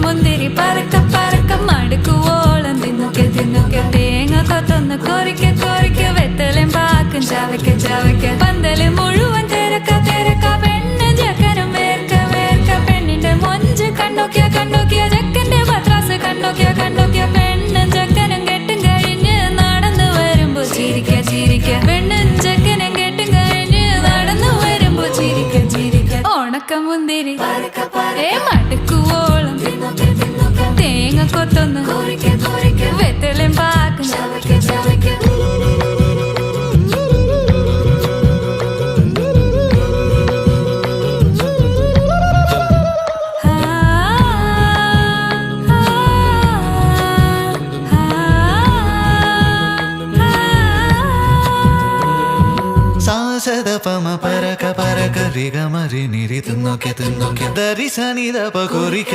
മുന്തിരി പറക്ക പറക്ക മടുക്കുവോളം തിന്നുക്കെ തിന്നുക്കെ തേങ്ങ കൊത്തൊന്ന് കൊറിക്ക കൊറിക്ക വെത്തലും പാക്കും ചവയ്ക്ക ചവയ്ക്ക പന്തല് മുഴുവൻ തിരക്ക തിരക്ക പെണ്ണ് ജക്കനും വേർക്ക വേർക്ക പെണ്ണിന്റെ മൊഞ്ച് കണ്ടോക്കിയ കണ്ടോക്കിയ ജക്കന്റെ പത്രാസ് കണ്ടോക്കിയ കണ്ടോക്കിയ പെണ്ണും ജക്കനും കെട്ടും കഴിഞ്ഞ് നടന്നു വരുമ്പോ ചിരിക്ക ചിരിക്ക പെണ്ണും ജക്കനും കെട്ടും കഴിഞ്ഞ് നടന്നു വരുമ്പോ ചിരിക്ക ചിരിക്ക ഉണക്ക മുന്തിരി മടുക്കുവോളം തേങ്ങ കൊത്തൊന്ന് വെത്തലും പാക്കും ചവയ്ക്ക ചവയ്ക്ക സാസദപമ പരക പരക രിഗമരി നിരി തിന്നൊക്കെ തിന്നൊക്കെ ദരി സനിദപ കൊറിക്ക